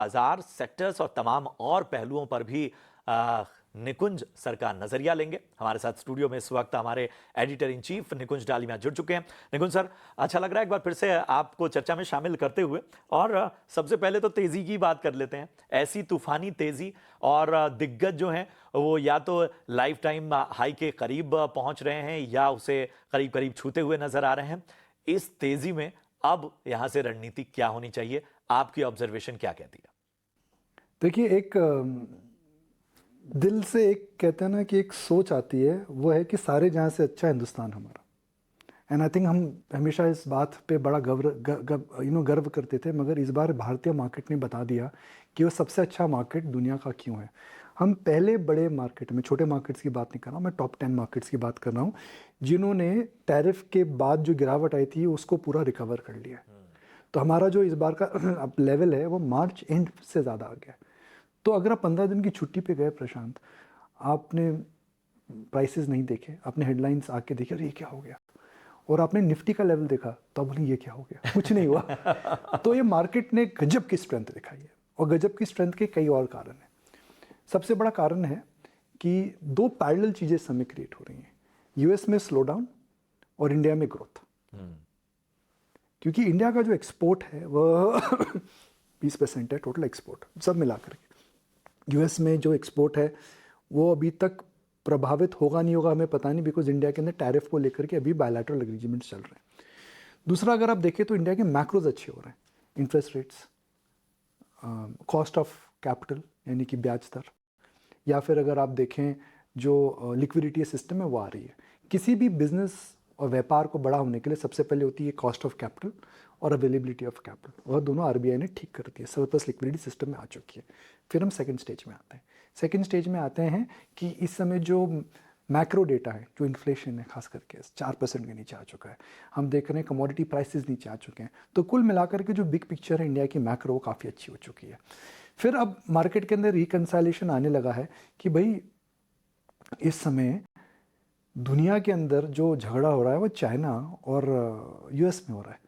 बाजार सेक्टर्स और तमाम और पहलुओं पर भी निकुंज सर का नजरिया लेंगे। हमारे साथ स्टूडियो में इस वक्त हमारे एडिटर इन चीफ निकुंज डालिया जुड़ चुके हैं। निकुंज सर, अच्छा लग रहा है एक बार फिर से आपको चर्चा में शामिल करते हुए, और सबसे पहले तो तेजी की बात कर लेते हैं। ऐसी तूफानी तेजी और दिग्गज जो हैं वो या तो लाइफ टाइम हाई के करीब पहुंच रहे हैं या उसे करीब करीब छूते हुए नजर आ रहे हैं। इस तेजी में अब यहां से रणनीति क्या होनी चाहिए, आपकी ऑब्जर्वेशन क्या कहती है? देखिए, एक दिल से एक कहते हैं ना कि एक सोच आती है, वो है कि सारे जहाँ से अच्छा हिंदुस्तान हमारा। एंड आई थिंक हम हमेशा इस बात पे बड़ा गर्व करते थे, मगर इस बार भारतीय मार्केट ने बता दिया कि वो सबसे अच्छा मार्केट दुनिया का क्यों है। हम पहले बड़े मार्केट में, छोटे मार्केट्स की बात नहीं कर रहा हूँ मैं, टॉप 10 मार्केट्स की बात कर रहा हूँ, जिन्होंने टैरिफ के बाद जो गिरावट आई थी उसको पूरा रिकवर कर लिया। तो हमारा जो इस बार का अब लेवल है वो मार्च एंड से ज़्यादा आ गया। तो अगर आप 15 दिन की छुट्टी पे गए प्रशांत, आपने प्राइसेस नहीं देखे, आपने हेडलाइंस आके देखे अरे ये क्या हो गया, और आपने निफ्टी का लेवल देखा तो बोले ये क्या हो गया, कुछ नहीं हुआ। तो ये मार्केट ने गजब की स्ट्रेंथ दिखाई है, और गजब की स्ट्रेंथ के कई और कारण हैं। सबसे बड़ा कारण है कि दो पैरेलल चीज़ें इस समय क्रिएट हो रही हैं, यूएस में स्लो डाउन और इंडिया में ग्रोथ। क्योंकि इंडिया का जो एक्सपोर्ट है वह 20% है टोटल एक्सपोर्ट सब मिला करके। यूएस में जो एक्सपोर्ट है वो अभी तक प्रभावित होगा नहीं होगा हमें पता नहीं, बिकॉज इंडिया के अंदर टैरिफ को लेकर के अभी बायलैटरल एग्रीमेंट्स चल रहे हैं। दूसरा, अगर आप देखें तो इंडिया के मैक्रोज अच्छे हो रहे हैं, interest rates, cost of capital यानी कि ब्याज दर, या फिर अगर आप देखें जो लिक्विडिटी सिस्टम है वो आ रही है। किसी भी बिजनेस और व्यापार को बड़ा होने के लिए सबसे पहले होती है कॉस्ट ऑफ कैपिटल और अवेलेबिलिटी ऑफ कैपिटल, वह दोनों आरबीआई ने ठीक कर दिया, सरप्लस लिक्विडिटी सिस्टम में आ चुकी है। फिर हम सेकंड स्टेज में आते हैं। सेकंड स्टेज में आते हैं कि इस समय जो मैक्रो डेटा है, जो इन्फ्लेशन है खास करके 4% के नीचे आ चुका है। हम देख रहे हैं कमोडिटी प्राइसेस नीचे आ चुके हैं। तो कुल मिलाकर के जो बिग पिक्चर है इंडिया की मैक्रो, वो काफ़ी अच्छी हो चुकी है। फिर अब मार्केट के अंदर रिकन्साइलेशन आने लगा है कि भाई इस समय दुनिया के अंदर जो झगड़ा हो रहा है वो चाइना और यूएस में हो रहा है।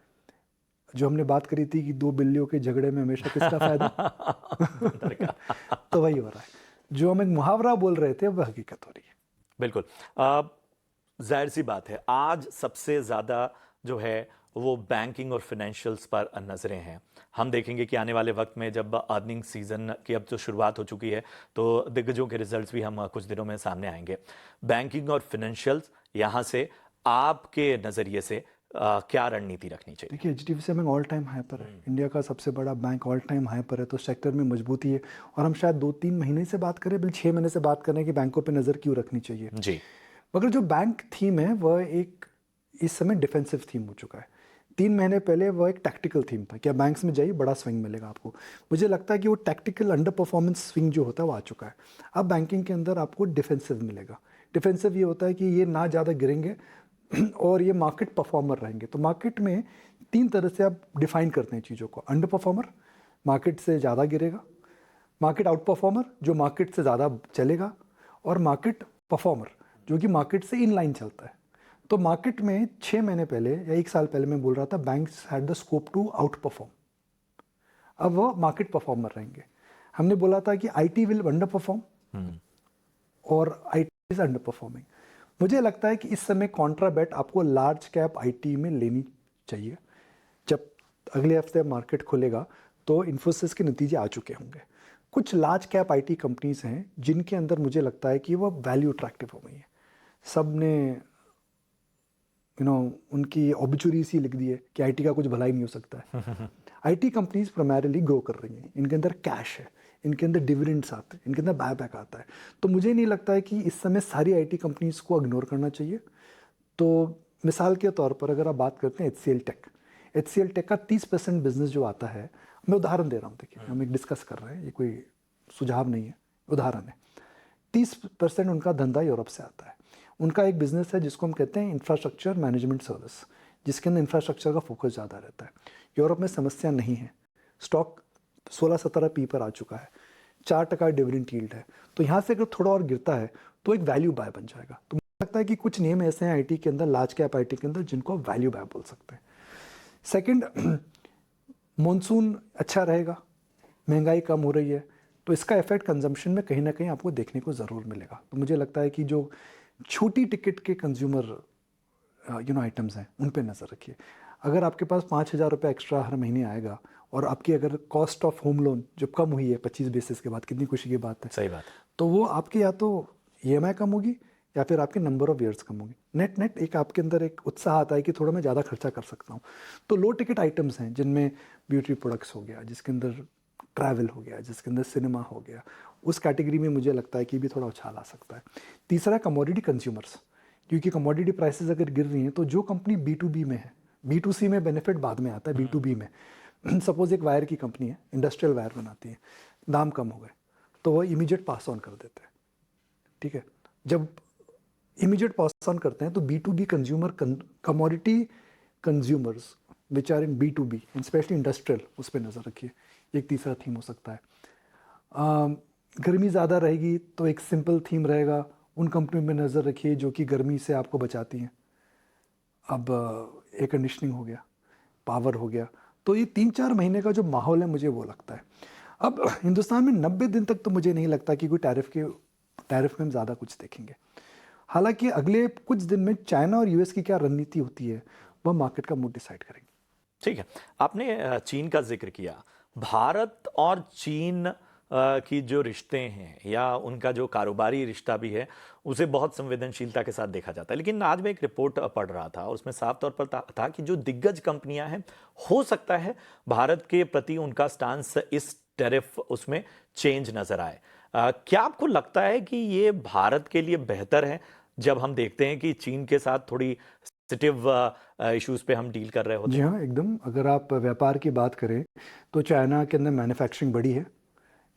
जो हमने बात करी थी कि दो बिल्लियों के झगड़े में हमेशा किसका फायदा तो वही हो रहा है। जो हम एक मुहावरा बोल रहे थे वह हकीकत हो रही है। बिल्कुल। जाहिर सी बात है, आज सबसे ज़्यादा जो है वो बैंकिंग और फाइनेंशियल्स पर नज़रें हैं। हम देखेंगे कि आने वाले वक्त में जब अर्निंग सीज़न की अब तो शुरुआत हो चुकी है, तो दिग्गजों के रिजल्ट्स भी हम कुछ दिनों में सामने आएंगे। बैंकिंग और फाइनेंशियल्स यहाँ से आपके नज़रिए से क्या रणनीति रखनी चाहिए? देखिए, HDFC bank all time high पर है, इंडिया का सबसे बड़ा बैंक ऑल टाइम हाई पर है, तो सेक्टर में मजबूती है। और हम शायद 2-3 महीने से बात करें, बल्कि 6 महीने से बात करें कि बैंकों पे नज़र क्यों रखनी चाहिए जी। मगर जो बैंक थीम है वह एक इस समय डिफेंसिव थीम हो चुका है। 3 महीने पहले वह एक टैक्टिकल थीम था, क्या बैंक्स में जाइए बड़ा स्विंग मिलेगा आपको। मुझे लगता है कि वो टैक्टिकल अंडर परफॉर्मेंस स्विंग जो होता है वो आ चुका है। अब बैंकिंग के अंदर आपको डिफेंसिव मिलेगा। डिफेंसिव ये होता है कि ये ना ज़्यादा गिरेंगे और ये मार्केट परफॉर्मर रहेंगे। तो मार्केट में 3 तरह से आप डिफाइन करते हैं चीज़ों को, अंडर परफॉर्मर मार्केट से ज़्यादा गिरेगा, मार्केट आउट परफॉर्मर जो मार्केट से ज़्यादा चलेगा, और मार्केट परफॉर्मर जो कि मार्केट से इन लाइन चलता है। तो मार्केट में 6 महीने पहले या 1 साल पहले मैं बोल रहा था banks had the scope to outperform, अब वो मार्केट परफॉर्मर रहेंगे। हमने बोला था कि आईटी विल अंडर परफॉर्म और आईटी इज अंडर परफॉर्मिंग। मुझे लगता है कि इस समय कॉन्ट्रा बेट आपको लार्ज कैप आईटी में लेनी चाहिए। जब अगले हफ्ते मार्केट खुलेगा तो इन्फोसिस के नतीजे आ चुके होंगे। कुछ लार्ज कैप आईटी कंपनीज हैं जिनके अंदर मुझे लगता है कि वो वैल्यू अट्रैक्टिव हो गई है। सब ने उनकी ऑब्चुरी सी लिख दी है कि आईटी का कुछ भला ही नहीं हो सकता है। आईटी कंपनीज प्राइमरीली ग्रो कर रही हैं, इनके अंदर कैश है, इनके अंदर डिविडेंड्स आते हैं, इनके अंदर बायबैक आता है। तो मुझे नहीं लगता है कि इस समय सारी आईटी कंपनीज को इग्नोर करना चाहिए। तो मिसाल के तौर पर अगर आप बात करते हैं एचसीएल टेक का 30% बिजनेस जो आता है, मैं उदाहरण दे रहा हूँ, देखिए हम एक डिस्कस कर रहे हैं, ये कोई सुझाव नहीं है, उदाहरण है। 30% उनका धंधा यूरोप से आता है। उनका एक बिजनेस है जिसको हम कहते हैं इंफ्रास्ट्रक्चर मैनेजमेंट सर्विस, जिसके अंदर इंफ्रास्ट्रक्चर का फोकस ज़्यादा रहता है। यूरोप में समस्या नहीं है, स्टॉक 16-17 पी पर आ चुका है, 4% डिविडेंड यील्ड है। तो यहाँ से अगर थोड़ा और गिरता है तो एक वैल्यू बाय बन जाएगा। तो मुझे लगता है कि कुछ नियम ऐसे हैं आईटी के अंदर, लार्ज कैप आईटी के अंदर, जिनको वैल्यू बाय बोल सकते हैं। सेकंड, मॉनसून अच्छा रहेगा, महंगाई कम हो रही है, तो इसका इफेक्ट कंजम्पशन में कहीं ना कहीं आपको देखने को ज़रूर मिलेगा। तो मुझे लगता है कि जो छोटी टिकट के कंज्यूमर आइटम्स हैं उन पे नज़र रखिए। अगर आपके पास 5,000 रुपये एक्स्ट्रा हर महीने आएगा और आपकी अगर कॉस्ट ऑफ होम लोन जो कम हुई है 25 बेसिस के बाद, कितनी खुशी की बात है। सही बात है। तो वो आपकी या तो ईएमआई कम होगी या फिर आपके नंबर ऑफ ईयर्स कम होगी। नेट नेट एक आपके अंदर एक उत्साह आता है कि थोड़ा मैं ज़्यादा खर्चा कर सकता हूँ। तो लो टिकट आइटम्स हैं जिनमें ब्यूटी प्रोडक्ट्स हो गया, जिसके अंदर ट्रैवल हो गया, जिसके अंदर सिनेमा हो गया, उस कैटेगरी में मुझे लगता है कि भी थोड़ा उछाल आ सकता है। तीसरा कमोडिटी कंज्यूमर्स, क्योंकि कमोडिटी प्राइसेस अगर गिर रही हैं तो जो कंपनी B2B में है, B2C में बेनिफिट बाद में आता है, B2B में सपोज एक वायर की कंपनी है, इंडस्ट्रियल वायर बनाती है, दाम कम हो गए तो वो इमीडिएट पास ऑन कर देते हैं। ठीक है, जब इमीडिएट पास ऑन करते हैं तो B2B consumer, commodity consumers which are in B2B and specially industrial, उस पर नज़र रखिए। एक तीसरा थीम हो सकता है। गर्मी ज़्यादा रहेगी तो एक सिंपल थीम रहेगा, उन कंपनियों में नज़र रखिए जो कि गर्मी से आपको बचाती हैं। अब एयर कंडीशनिंग हो गया, पावर हो गया, तो ये 3-4 महीने का जो माहौल है मुझे वो लगता है। अब हिंदुस्तान में 90 दिन तक तो मुझे नहीं लगता कि कोई टैरिफ में हम ज़्यादा कुछ देखेंगे। हालांकि अगले कुछ दिन में चाइना और यूएस की क्या रणनीति होती है वह मार्केट का मूड डिसाइड करेंगे। ठीक है, आपने चीन का जिक्र किया। भारत और चीन की जो रिश्ते हैं या उनका जो कारोबारी रिश्ता भी है उसे बहुत संवेदनशीलता के साथ देखा जाता है। लेकिन आज मैं एक रिपोर्ट पढ़ रहा था और उसमें साफ तौर पर था कि जो दिग्गज कंपनियां हैं, हो सकता है भारत के प्रति उनका स्टांस इस टैरिफ उसमें चेंज नजर आए। क्या आपको लगता है कि ये भारत के लिए बेहतर है जब हम देखते हैं कि चीन के साथ थोड़ी सेंसिटिव इश्यूज पे हम डील कर रहे होते जी हैं? हाँ, एकदम। अगर आप व्यापार की बात करें तो चाइना के अंदर मैन्युफैक्चरिंग बड़ी है,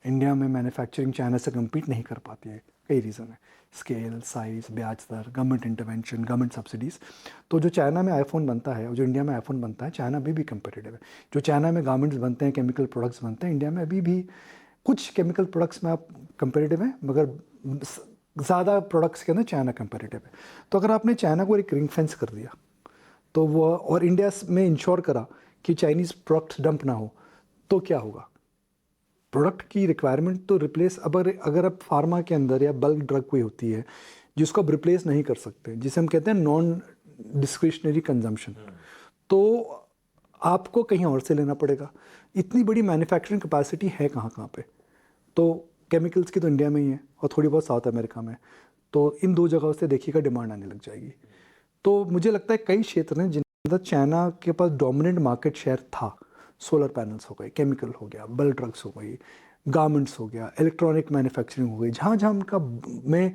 इंडिया में मैन्युफैक्चरिंग चाइना से कम्पीट नहीं कर पाती है। कई रीज़न है, स्केल, साइज़, ब्याज दर, गवर्नमेंट इंटरवेंशन, गवर्नमेंट सब्सिडीज़। तो जो चाइना में आईफोन बनता है और जो इंडिया में आईफोन बनता है, चाइना में भी कम्पिटिटिव है। जो चाइना में गारमेंट्स बनते हैं, केमिकल प्रोडक्ट्स बनते हैं, इंडिया में अभी भी कुछ केमिकल प्रोडक्ट्स में आप कम्पेटिटिव हैं, मगर ज़्यादा प्रोडक्ट्स के अंदर चाइना कम्पेटिटिव है। तो अगर आपने चाइना को एक रिंग फेंस कर दिया तो वो, और इंडिया में इंश्योर करा कि चाइनीज़ प्रोडक्ट डंप ना हो, तो क्या होगा? प्रोडक्ट की रिक्वायरमेंट तो रिप्लेस, अगर अब फार्मा के अंदर या बल्क ड्रग कोई होती है जिसको आप रिप्लेस नहीं कर सकते, जिसे हम कहते हैं नॉन डिस्क्रिशनरी कंजम्पशन, तो आपको कहीं और से लेना पड़ेगा। इतनी बड़ी मैन्युफैक्चरिंग कैपेसिटी है कहाँ कहाँ पे? तो केमिकल्स की तो इंडिया में ही है और थोड़ी बहुत साउथ अमेरिका में। तो इन दो जगहों से देखिएगा डिमांड आने लग जाएगी। तो मुझे लगता है कई क्षेत्र हैं जिनके अंदर चाइना के पास डोमिनेंट मार्केट शेयर था। सोलर पैनल्स हो गए, केमिकल हो गया, बल्क ड्रग्स हो गई, गारमेंट्स हो गया, इलेक्ट्रॉनिक मैन्युफैक्चरिंग हो गई, जहाँ जहाँ उनका में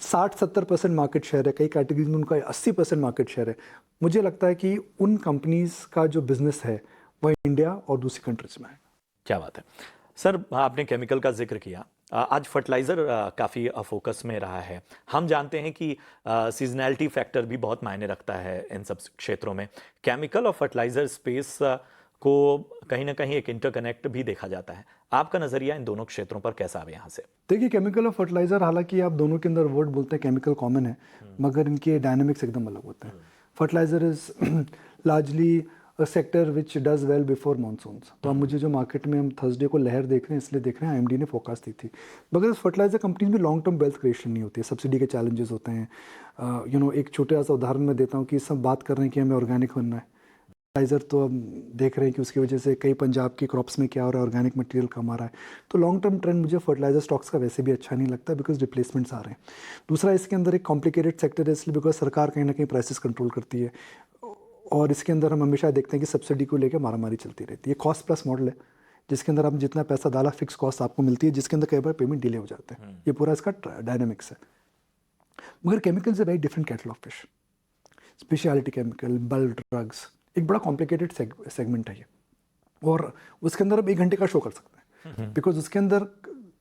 60-70% मार्केट शेयर है, कई कैटेगरीज में उनका 80% मार्केट शेयर है। मुझे लगता है कि उन कंपनीज का जो बिजनेस है वह इंडिया और दूसरी कंट्रीज में है। क्या बात है सर, आपने केमिकल का जिक्र किया। आज फर्टिलाइज़र काफ़ी फोकस में रहा है। हम जानते हैं कि सीजनैलिटी फैक्टर भी बहुत मायने रखता है इन सब क्षेत्रों में। केमिकल और फर्टिलाइज़र स्पेस को कहीं ना कहीं एक इंटरकनेक्ट भी देखा जाता है। आपका नज़रिया इन दोनों क्षेत्रों पर कैसा है यहाँ से? देखिए, केमिकल और फर्टिलाइज़र, हालांकि आप दोनों के अंदर वर्ड बोलते हैं, केमिकल कॉमन है, मगर इनके डायनेमिक्स एकदम अलग होते हैं। Fertiliser is largely sector which does well before monsoons. तो अब मुझे जो मार्केट में हम थर्सडे को लहर देख रहे हैं, इसलिए देख रहे हैं, आईएमडी ने फोकस दी थी। मगर इस फर्टिलाइजर कंपनीज में लॉन्ग टर्म वेल्थ क्रिएशन नहीं होती है, सब्सिडी के चैलेंजेस होते हैं। एक छोटा सा उदाहरण मैं देता हूँ कि सब बात कर रहे हैं कि हमें ऑर्गेनिक बनना है, फर्टिलाइज़र तो हम देख रहे हैं कि उसकी वजह से कई पंजाब की क्रॉप्स में क्या हो रहा है, ऑर्गेनिक मटेरियल कम आ रहा है। तो लॉन्ग टर्म ट्रेंड मुझे फर्टिलाइजर स्टॉक्स का वैसे भी अच्छा नहीं लगता, बिकॉज रिप्लेसमेंट्स आ रहे हैं। दूसरा, इसके अंदर एक कॉम्प्लिकेटेड सेक्टर है, इसलिए बिकॉज सरकार कहीं ना कहीं प्राइसेस कंट्रोल करती है, और इसके अंदर हम हमेशा देखते हैं कि सब्सिडी को लेकर मारामारी चलती रहती है। कॉस्ट प्लस मॉडल है, जिसके अंदर आप जितना पैसा डाला फिक्स कॉस्ट आपको मिलती है, जिसके अंदर कई बार पेमेंट डिले हो जाते हैं। ये पूरा इसका डायनामिक्स है। मगर chemicals a very different cattle of fish. Speciality chemical, bulk drugs, एक बड़ा कॉम्प्लिकेटेड सेगमेंट है ये, और उसके अंदर आप 1 घंटे का शो कर सकते हैं, बिकॉज उसके अंदर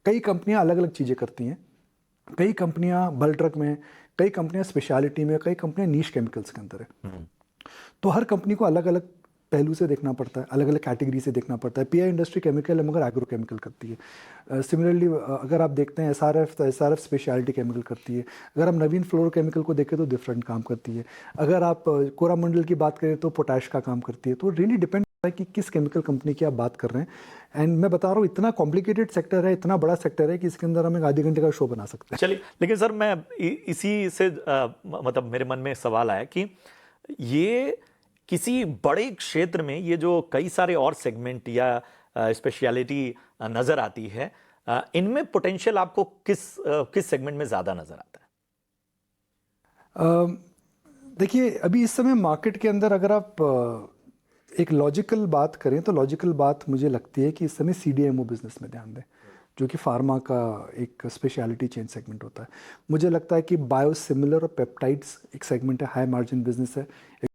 कई कंपनियां अलग अलग चीज़ें करती हैं। कई कंपनियां बल्क ड्रग में, कई कंपनियां स्पेशलिटी में, कई कंपनियां नीश केमिकल्स के अंदर है। तो हर कंपनी को अलग अलग पहलू से देखना पड़ता है, अलग अलग कैटेगरी से देखना पड़ता है। पीआई इंडस्ट्री केमिकल है, मगर एग्रो केमिकल करती है। सिमिलरली अगर आप देखते हैं एसआरएफ, तो एसआरएफ स्पेशलिटी केमिकल करती है। अगर हम नवीन फ्लोरो केमिकल को देखें तो डिफरेंट काम करती है। अगर आप कोरामंडल की बात करें तो पोटैश का काम करती है। तो रियली डिपेंड है कि किस केमिकल कंपनी की आप बात कर रहे हैं। एंड मैं बता रहा हूँ, इतना कॉम्प्लिकेटेड सेक्टर है, इतना बड़ा सेक्टर है कि इसके अंदर हम एक आधे घंटे का शो बना सकते हैं। चलिए, लेकिन सर मैं इसी से मतलब मेरे मन में एक सवाल आया कि ये किसी बड़े क्षेत्र में ये जो कई सारे और सेगमेंट या स्पेशलिटी नजर आती है, इनमें पोटेंशियल आपको किस सेगमेंट में ज्यादा नजर आता है? देखिए, अभी इस समय मार्केट के अंदर अगर आप एक लॉजिकल बात करें तो लॉजिकल बात मुझे लगती है कि इस समय सीडीएमओ बिजनेस में ध्यान दें, जो कि फार्मा का एक स्पेशलिटी चेंज सेगमेंट होता है। मुझे लगता है कि बायोसिमिलर और पेप्टाइड्स एक सेगमेंट है, हाई मार्जिन बिजनेस है,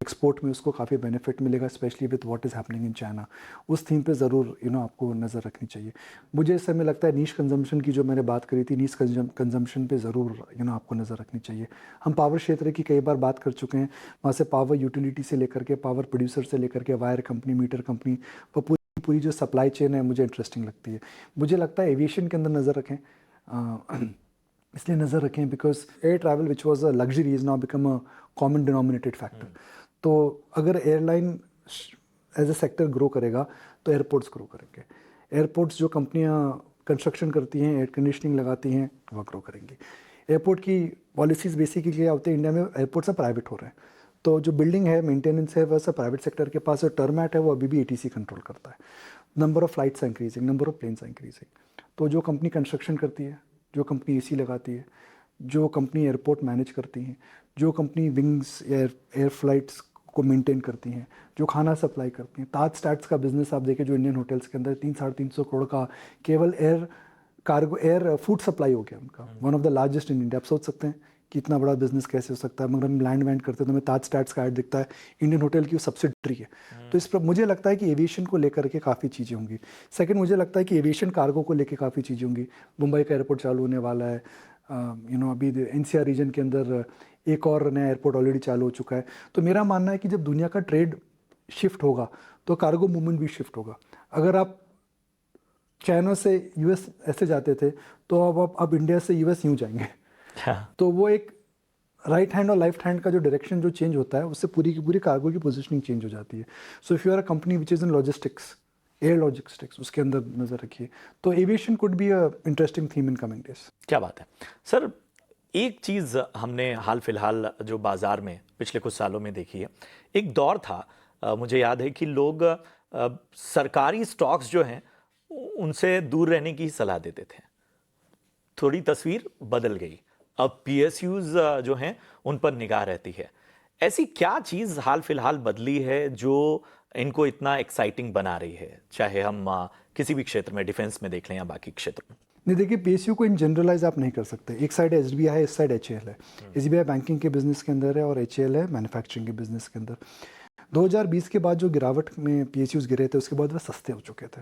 एक्सपोर्ट में उसको काफ़ी बेनिफिट मिलेगा, specially with what is happening in China. उस थीम पे ज़रूर आपको नज़र रखनी चाहिए। मुझे इस समय लगता है नीश कंजम्पशन की जो मैंने बात करी थी, नीश कंजम्पशन पे ज़रूर आपको नज़र रखनी चाहिए। हम पावर क्षेत्र की कई बार बात कर चुके हैं, वहाँ से पावर यूटिलिटी से लेकर के पावर प्रोड्यूसर से लेकर के वायर कंपनी, मीटर कंपनी, वो पूरी जो सप्लाई चेन है मुझे इंटरेस्टिंग लगती है। मुझे लगता है एविएशन के अंदर नज़र रखें, इसलिए नज़र रखें because air travel which was a luxury is now become a common denominated factor. तो अगर airline as a sector grow करेगा तो एयरपोर्ट्स ग्रो करेंगे। एयरपोर्ट्स जो कंपनियां कंस्ट्रक्शन करती हैं, एयर कंडीशनिंग लगाती हैं, वह ग्रो करेंगी। एयरपोर्ट की पॉलिसीज़ बेसिकली क्या होते हैं, इंडिया में एयरपोर्ट सब प्राइवेट हो रहे हैं, तो जो बिल्डिंग है, मेंटेनेंस है, वह सब प्राइवेट सेक्टर के पास है। टर्मैट है वो अभी भी एटीसी कंट्रोल करता है। Number of flights increasing, number of planes increasing. तो जो कंपनी कंस्ट्रक्शन करती है, जो कंपनी एसी लगाती है, जो कंपनी एयरपोर्ट मैनेज करती हैं, जो कंपनी विंग्स एयर फ्लाइट्स को मेंटेन करती हैं, जो खाना सप्लाई करती हैं, ताज स्टैट्स का बिजनेस आप देखें जो इंडियन होटल्स के अंदर 300-350 करोड़ का केवल air cargo air food supply हो गया उनका, one of the largest in India. आप सोच सकते हैं कि इतना बड़ा बिजनेस कैसे हो सकता है। मगर हम लैंड वैंड करते हैं तो हमें ताज स्टैट्स का ऐड दिखता है, इंडियन होटल की वो सब्सिडरी है। तो इस पर मुझे लगता है कि एविएशन को लेकर के काफ़ी चीज़ें होंगी। सेकंड, मुझे लगता है कि एविएशन कार्गो को लेकर काफ़ी चीज़ें होंगी। मुंबई का एयरपोर्ट चालू होने वाला है, अभी एनसीआर रीजन के अंदर एक और नया एयरपोर्ट ऑलरेडी चालू हो चुका है। तो मेरा मानना है कि जब दुनिया का ट्रेड शिफ्ट होगा तो कार्गो मूवमेंट भी शिफ्ट होगा। अगर आप चाइना से यूएस ऐसे जाते थे तो अब इंडिया से यूएस यूँ जाएंगे। तो वो एक राइट हैंड और लेफ्ट हैंड का जो डायरेक्शन जो चेंज होता है, उससे पूरी की पूरी कार्गो की पोजीशनिंग चेंज हो जाती है। So if you are a company which is in logistics, air logistics, उसके अंदर नज़र रखिए। तो aviation could be a interesting theme in coming days. क्या बात है सर। एक चीज हमने हाल फिलहाल जो बाजार में पिछले कुछ सालों में देखी है, एक दौर था, मुझे याद है कि लोग सरकारी स्टॉक्स जो हैं उनसे दूर रहने की सलाह देते थे। थोड़ी तस्वीर बदल गई, अब पीएसयूज जो हैं उन पर निगाह रहती है। ऐसी क्या चीज हाल फिलहाल बदली है जो इनको इतना एक्साइटिंग बना रही है, चाहे हम किसी भी क्षेत्र में, डिफेंस में देख लें या बाकी क्षेत्र में? नहीं, देखिए, पीएसयू को इन जनरलाइज आप नहीं कर सकते। एक साइड एसबीआई है, इस साइड एचएएल है। एसबीआई बैंकिंग के बिजनेस के अंदर है और एचएएल है मैन्युफैक्चरिंग के बिजनेस के अंदर। 2020 के बाद जो गिरावट में पीएसयूज गिरे थे, उसके बाद वह सस्ते हो चुके थे।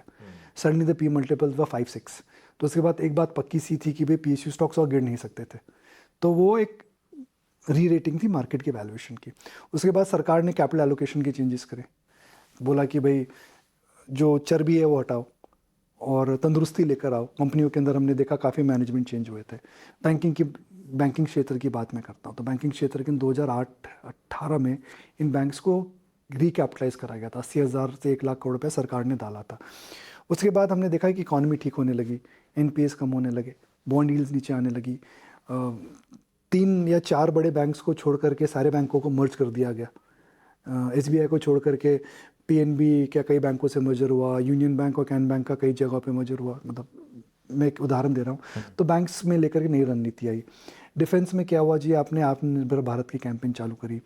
सडनली द पी मल्टीपल व 5-6। तो उसके बाद एक बात पक्की सी थी कि भाई पीएसयू स्टॉक्स और गिर नहीं सकते थे। तो वो एक री रेटिंग थी मार्केट की वैल्यूएशन की। उसके बाद सरकार ने कैपिटल एलोकेशन के चेंजेस करे, बोला कि भाई जो चर्बी है वो हटाओ और तंदुरुस्ती लेकर आओ। कंपनियों के अंदर हमने देखा काफ़ी मैनेजमेंट चेंज हुए थे। बैंकिंग क्षेत्र की बात मैं करता हूँ तो बैंकिंग क्षेत्र के 2008-18 में इन बैंक्स को रिकैपिटलाइज करा गया था। 80,000 से 1 लाख करोड़ रुपये सरकार ने डाला था। उसके बाद हमने देखा कि इकॉनमी ठीक होने लगी, एनपीएस कम होने लगे, बॉन्ड यील्ड्स नीचे आने लगी। 3 या 4 बड़े बैंक्स को छोड़ करके सारे बैंकों को मर्ज कर दिया गया। एसबीआई को छोड़ करके पीएनबी क्या कई बैंकों से मर्जर हुआ, यूनियन बैंक और कैन बैंक का कई जगहों पे मर्जर हुआ। मतलब मैं एक उदाहरण दे रहा हूँ। तो बैंक्स में लेकर के नई रणनीति आई। डिफेंस में क्या हुआ जी, आपने आत्मनिर्भर भारत की कैंपेन चालू करी।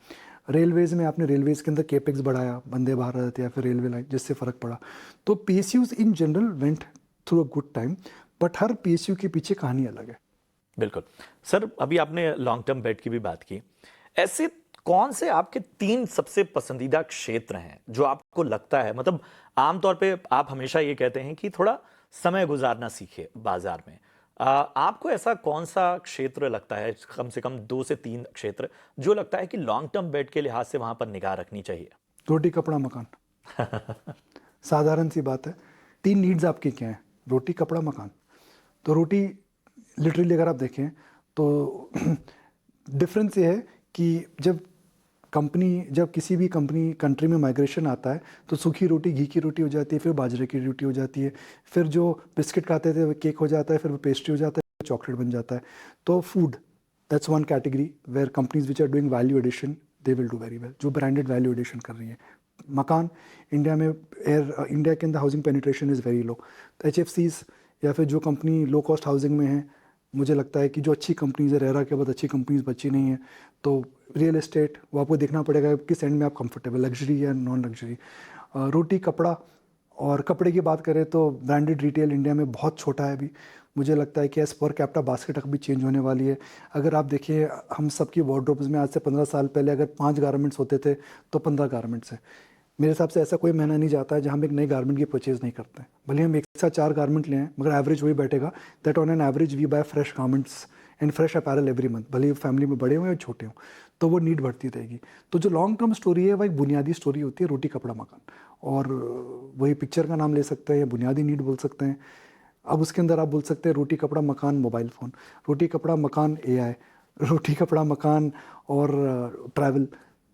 रेलवेज़ में आपने रेलवेज़ के अंदर केपेक्स बढ़ाया, वंदे भारत या फिर रेलवे लाइन, जिससे फ़र्क पड़ा। तो PSUs in general went through a good time, but her PSU के पीछे कहानी अलग है। बिल्कुल सर, अभी आपने लॉन्ग टर्म बेट की भी बात की। ऐसे कौन से आपके 3 सबसे पसंदीदा क्षेत्र हैं जो आपको लगता है, मतलब आमतौर पे आप हमेशा ये कहते हैं कि थोड़ा समय गुजारना सीखे बाजार में, आपको ऐसा कौन सा क्षेत्र लगता है, कम से कम 2 से 3 क्षेत्र जो लगता है कि लॉन्ग टर्म बेट के लिहाज से वहां पर निगाह रखनी चाहिए? रोटी कपड़ा मकान। साधारण सी बात है। 3 नीड्स आपकी क्या हैं? रोटी कपड़ा मकान। तो रोटी लिटरली अगर आप देखें तो डिफरेंस ये है कि जब कंपनी जब किसी भी कंट्री में माइग्रेशन आता है तो सूखी रोटी घी की रोटी हो जाती है, फिर बाजरे की रोटी हो जाती है, फिर जो बिस्किट खाते थे वो केक हो जाता है, फिर वो पेस्ट्री हो जाता है, चॉकलेट बन जाता है। तो food, that's one category where companies which are doing value addition they will do very well, जो ब्रांडेड वैल्यू एडिशन कर रही है। मकान, इंडिया में इंडिया के अंदर housing penetration is very low, तो HFCs या फिर जो कंपनी लो कॉस्ट हाउसिंग में है, मुझे लगता है कि जो अच्छी कंपनीज है, रेरा के बाद अच्छी कंपनीज बची नहीं है। तो रियल एस्टेट वो आपको देखना पड़ेगा किस एंड में आप कंफर्टेबल, लग्जरी या नॉन लग्जरी। रोटी कपड़ा, और कपड़े की बात करें तो ब्रांडेड रिटेल इंडिया में बहुत छोटा है अभी। मुझे लगता है कि एज पर कैपिटा बास्केट अभी चेंज होने वाली है। अगर आप देखिए हम सबकी वार्डरोब्स में आज से 15 साल पहले अगर 5 गारमेंट्स होते थे तो 15 गारमेंट्स हैं। मेरे हिसाब से ऐसा कोई महीना नहीं जाता है जहाँ हम एक नई गारमेंट की परचेज नहीं करते हैं। भले हम एक साथ 4 गारमेंट लें मगर एवरेज वही बैठेगा that on an average we buy fresh garments and fresh apparel every month, भले ही फैमिली में बड़े हों या छोटे हों, तो वो नीड बढ़ती रहेगी। तो जो लॉन्ग टर्म स्टोरी है वो एक बुनियादी स्टोरी होती है, रोटी कपड़ा मकान, और वही पिक्चर का नाम ले सकते हैं या बुनियादी नीड बोल सकते हैं। अब उसके अंदर आप बोल सकते हैं रोटी कपड़ा मकान मोबाइल फ़ोन, रोटी कपड़ा मकान AI, रोटी कपड़ा मकान और ट्रैवल।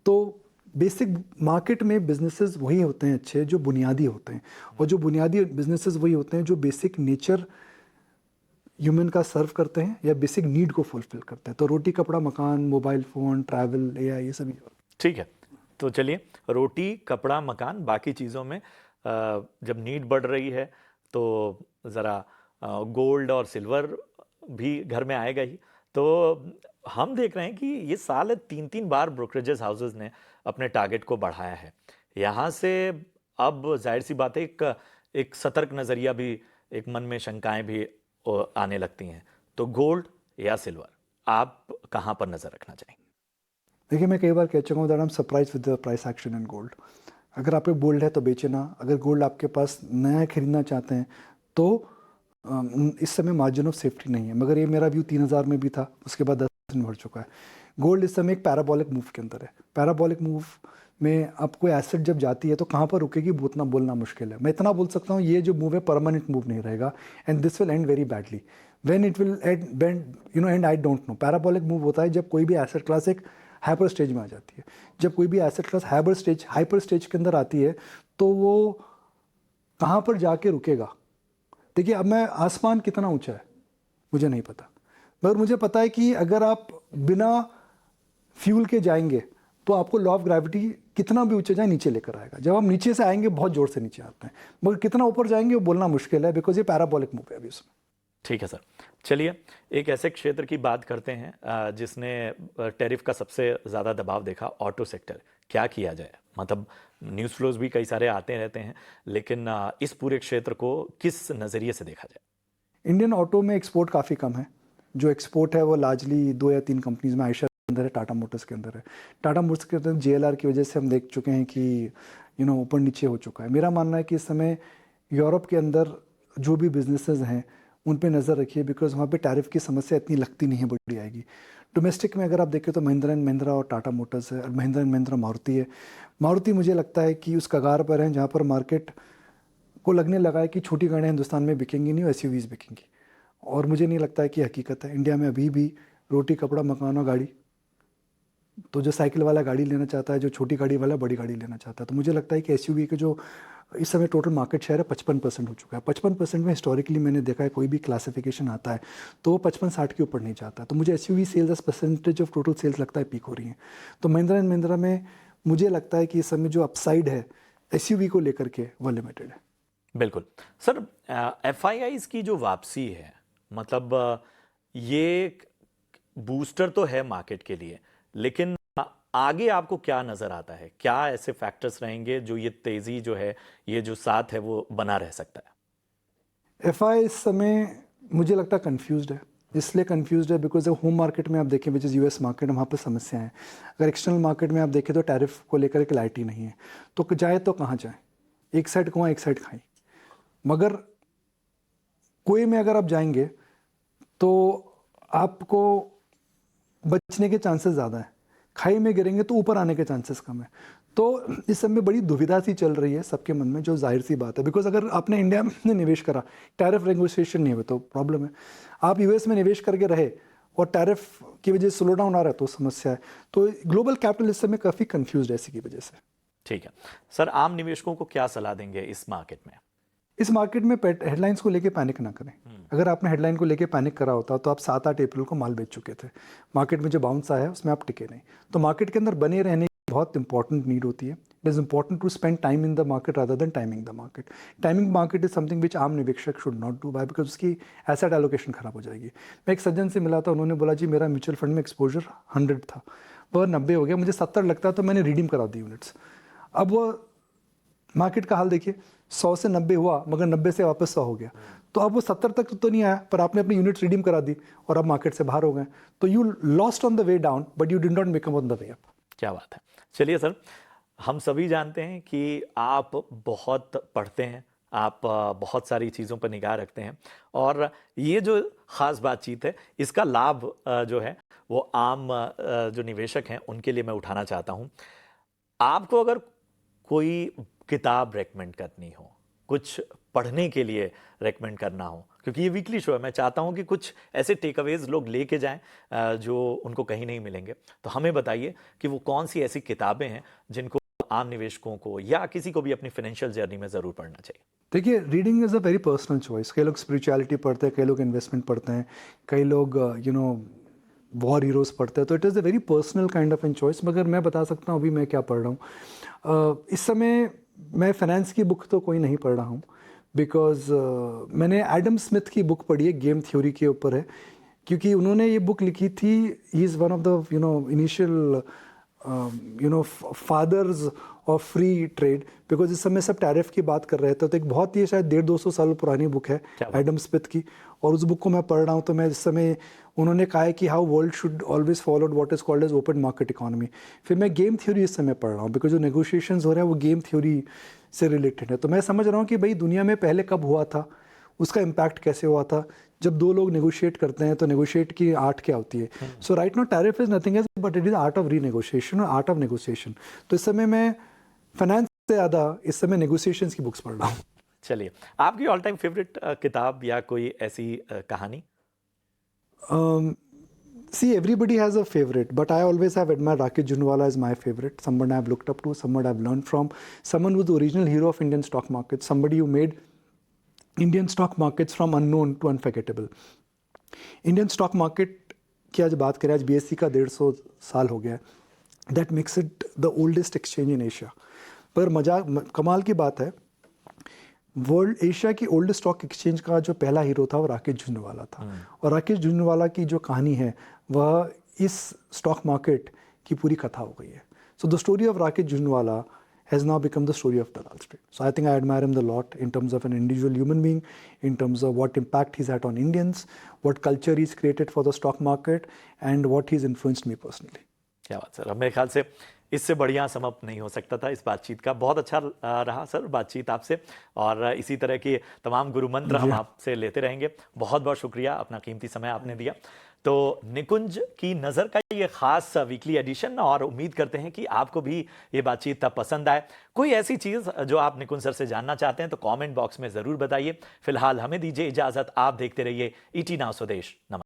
तो बेसिक मार्केट में बिजनेसेस वही होते हैं अच्छे जो बुनियादी होते हैं, और जो बुनियादी बिजनेसेस वही होते हैं जो बेसिक नेचर ह्यूमन का सर्व करते हैं या बेसिक नीड को फुलफिल करते हैं। तो रोटी कपड़ा मकान, मोबाइल फ़ोन, ट्रैवल, AI, ये सभी। ठीक है, तो चलिए, रोटी कपड़ा मकान, बाकी चीज़ों में जब नीड बढ़ रही है तो ज़रा गोल्ड और सिल्वर भी घर में आएगा ही। तो हम देख रहे हैं कि ये साल 3-3 बार ब्रोकरेजेस हाउसेस ने अपने टारगेट को बढ़ाया है। यहाँ से अब जाहिर सी बात है एक सतर्क नज़रिया भी, एक मन में शंकाएं भी आने लगती हैं। तो गोल्ड या सिल्वर, आप कहाँ पर नज़र रखना चाहेंगे? देखिए, मैं कई बार कह चुका हूँ that I am surprise with the price action in gold. अगर आप पे गोल्ड है तो बेचे ना, अगर गोल्ड आपके पास नया खरीदना चाहते हैं तो इस समय मार्जिन ऑफ सेफ्टी नहीं है। मगर ये मेरा व्यू 3000 में भी था, उसके बाद 10% बढ़ चुका है। गोल्ड इस समय एक पैराबोलिक मूव के अंदर है। पैराबोलिक मूव में आप कोई एसेट जब जाती है तो कहाँ पर रुकेगी वो उतना बोलना मुश्किल है। मैं इतना बोल सकता हूँ ये जो मूव है परमानेंट मूव नहीं रहेगा, and this will and very badly. When it will and I don't know. Parabolic move होता है जब कोई भी एसेट क्लास एक हाइपर स्टेज में आ जाती है। जब कोई भी एसेट क्लास हाइपर स्टेज के अंदर आती है तो वो कहाँ पर जाके रुकेगा। देखिए, अब मैं आसमान कितना ऊंचा है मुझे नहीं पता, मगर मुझे पता है कि अगर आप बिना फ्यूल के जाएंगे तो आपको लॉ ऑफ ग्रेविटी कितना भी ऊंचे जाए नीचे लेकर आएगा। जब हम नीचे से आएंगे बहुत जोर से नीचे आते हैं, मगर कितना ऊपर जाएंगे वो बोलना मुश्किल है, बिकॉज ये पैराबोलिक मूव है अभी उसमें। ठीक है सर, चलिए एक ऐसे क्षेत्र की बात करते हैं जिसने टैरिफ का सबसे ज़्यादा दबाव देखा, ऑटो सेक्टर। क्या किया जाए? मतलब न्यूज़ फ्लोज भी कई सारे आते रहते हैं, लेकिन इस पूरे क्षेत्र को किस नज़रिए से देखा जाए? इंडियन ऑटो में एक्सपोर्ट काफ़ी कम है। जो एक्सपोर्ट है वो लार्जली 2 या 3 कंपनीज में, आयशर के अंदर है, टाटा मोटर्स के अंदर है। टाटा मोटर्स के अंदर JLR की वजह से हम देख चुके हैं कि ऊपर नीचे हो चुका है। मेरा मानना है कि इस समय यूरोप के अंदर जो भी बिजनेसेस हैं उन पे नज़र रखिए, बिकॉज वहाँ पे टैरिफ की समस्या इतनी लगती नहीं है बड़ी आएगी। डोमेस्टिक में अगर आप देखें तो महिंद्रा एंड महिंद्रा और टाटा मोटर्स है, और महिंद्रा एंड महिंद्रा मारुति है। मारुति मुझे लगता है कि उस कगार पर है जहाँ पर मार्केट को लगने लगा है कि छोटी गाड़ियाँ हिंदुस्तान में बिकेंगी नहीं, SUVs बिकेंगी। और मुझे नहीं लगता है कि हकीकत है। इंडिया में अभी भी रोटी कपड़ा मकान और गाड़ी, तो जो साइकिल वाला गाड़ी लेना चाहता है, जो छोटी गाड़ी वाला बड़ी गाड़ी लेना चाहता है, तो मुझे लगता है कि SUV के जो इस समय टोटल मार्केट शेयर है 55% हो चुका है। 55% में हिस्टोरिकली मैंने देखा है कोई भी क्लासिफिकेशन आता है तो वो 55-60 के ऊपर नहीं जाता। तो मुझे SUV sales as percentage of total sales लगता है पीक हो रही हैं। तो महिंद्रा एंड महिंद्रा में मुझे लगता है कि इस समय जो अपसाइड है SUV को लेकर के वो लिमिटेड है। बिल्कुल सर, FIIs की जो वापसी है, मतलब ये बूस्टर तो है मार्केट के लिए, लेकिन आगे आपको क्या नजर आता है? क्या ऐसे फैक्टर्स रहेंगे जो ये तेजी जो है, ये जो साथ है, वो बना रह सकता है? FI इस समय मुझे लगता है कंफ्यूज्ड है। इसलिए कंफ्यूज्ड है बिकॉज होम मार्केट में आप देखें विच इज़ US मार्केट, वहाँ पर समस्या है। अगर एक्सटर्नल मार्केट में आप देखें तो टैरिफ को लेकर क्लैरिटी नहीं है, तो जाए तो कहाँ जाए, एक साइड कुआं एक साइड खाई। मगर कुएं में अगर आप जाएंगे तो आपको बचने के चांसेस ज़्यादा है, खाई में गिरेंगे तो ऊपर आने के चांसेस कम है। तो इस समय बड़ी दुविधा सी चल रही है सबके मन में, जो जाहिर सी बात है, बिकॉज अगर आपने इंडिया में निवेश करा, टैरिफ नेगोशिएशन नहीं हुए तो प्रॉब्लम है। आप US में निवेश करके रहे और टैरिफ की वजह से स्लो डाउन आ रहा है तो समस्या है। तो ग्लोबल कैपिटल इस समय काफ़ी कंफ्यूज है इसी की वजह से। ठीक है सर, आम निवेशकों को क्या सलाह देंगे इस मार्केट में? इस मार्केट में हेडलाइंस को लेके पैनिक ना करें। अगर आपने हेडलाइन को लेके पैनिक करा होता तो आप 7-8 अप्रैल को माल बेच चुके थे। मार्केट में जो बाउंस आया है उसमें आप टिके नहीं। तो मार्केट के अंदर बने रहने की बहुत इंपॉर्टेंट नीड होती है। It is important to spend time in the market rather than timing the market. Timing market is something which आम निवेशक should not do, by because उसकी एसेट एलोकेशन खराब हो जाएगी। मैं एक सज्जन से मिला था, उन्होंने बोला जी मेरा म्यूचुअल फंड में एक्सपोजर 100 था, वह 90 हो गया, मुझे 70 लगता तो मैंने रिडीम करा दी यूनिट्स। अब वो मार्केट का हाल देखिए, 100 से 90 हुआ मगर 90 से वापस 100 हो गया। तो अब वो 70 तक तो नहीं आया, पर आपने अपनी यूनिट्स रिडीम करा दी और अब मार्केट से बाहर हो गए। तो you lost on the way down but you did not make on the way up. क्या बात है। चलिए सर, हम सभी जानते हैं कि आप बहुत पढ़ते हैं, आप बहुत सारी चीज़ों पर निगाह रखते हैं, और ये जो ख़ास बातचीत है इसका लाभ जो है वो आम जो निवेशक हैं उनके लिए मैं उठाना चाहता हूँ। आपको अगर कोई किताब रेकमेंड करनी हो, कुछ पढ़ने के लिए रेकमेंड करना हो, क्योंकि ये वीकली शो है, मैं चाहता हूं कि कुछ ऐसे टेक अवेज लोग लेके जाएं जो उनको कहीं नहीं मिलेंगे, तो हमें बताइए कि वो कौन सी ऐसी किताबें हैं जिनको आम निवेशकों को या किसी को भी अपनी फाइनेंशियल जर्नी में ज़रूर पढ़ना चाहिए। देखिए, reading is a very personal choice. कई लोग स्पिरिचुअलिटी पढ़ते हैं, कई लोग इन्वेस्टमेंट पढ़ते हैं, कई लोग वॉर हीरोज़ पढ़ते हैं। तो it is a very personal kind of an choice. मगर मैं बता सकता हूँ अभी मैं क्या पढ़ रहा हूँ। इस समय मैं फाइनेंस की बुक तो कोई नहीं पढ़ रहा हूँ, बिकॉज मैंने एडम स्मिथ की बुक पढ़ी है, गेम थ्योरी के ऊपर है, क्योंकि उन्होंने ये बुक लिखी थी। He is one of the initial fathers of free trade, because इस समय सब टैरिफ की बात कर रहे थे। तो एक बहुत ही शायद 150-200 साल पुरानी बुक है एडम स्मिथ की, और उस बुक को मैं पढ़ रहा हूँ। तो मैं इस समय, उन्होंने कहा है कि how world should always follow what is called as open market economy. फिर मैं गेम थ्योरी इस समय पढ़ रहा हूँ, बिकॉज जो नेगोशिएशंस हो रहे हैं वो गेम थ्योरी से रिलेटेड है। तो मैं समझ रहा हूँ कि भाई दुनिया में पहले कब हुआ था, उसका इम्पैक्ट कैसे हुआ था। जब दो लोग नेगोशिएट करते हैं तो नेगोशिएट की आर्ट क्या होती है। So right now tariff is nothing as but it is art of renegotiation और आर्ट ऑफ नेगोशिएशन। तो इस समय मैं फाइनेंस से ज़्यादा इस समय नेगोशिएशंस की बुक्स पढ़ रहा हूँ। चलिए, आपकी ऑल टाइम फेवरेट किताब या कोई ऐसी कहानी? See, everybody has a favorite, but I always have admired Rakesh Jhunwala as my favorite. Someone I've looked up to, someone I've learned from, someone who's the original hero of Indian stock market, somebody who made Indian stock markets from unknown to unforgettable. Indian stock market की आज बात करें, आज BSE का 150 साल हो गया है. That makes it the oldest exchange in Asia. पर कमाल की बात है, वर्ल्ड एशिया की ओल्ड स्टॉक एक्सचेंज का जो पहला हीरो था वो राकेश झुंझुनवाला था। और राकेश झुंझुनवाला की जो कहानी है वह इस स्टॉक मार्केट की पूरी कथा हो गई है। So the story of Rakesh Jhunjhunwala has now become the story of Dalal Street. So I think I admire him a lot in terms of an individual human being, in terms of what impact he's had on Indians, what culture he's created for the stock market, and what he's influenced me personally. क्या बात sir, मेरे ख्याल से इससे बढ़िया sum up नहीं हो सकता था इस बातचीत का। बहुत अच्छा रहा सर बातचीत आपसे, और इसी तरह की तमाम गुरु मंत्र हम आपसे लेते रहेंगे। बहुत बहुत शुक्रिया, अपना कीमती समय आपने दिया। तो निकुंज की नज़र का ये खास वीकली एडिशन, और उम्मीद करते हैं कि आपको भी ये बातचीत पसंद आए। कोई ऐसी चीज़ जो आप निकुंज सर से जानना चाहते हैं तो कमेंट बॉक्स में ज़रूर बताइए। फिलहाल हमें दीजिए इजाज़त, आप देखते रहिए ET Now स्वदेश। नमस्कार।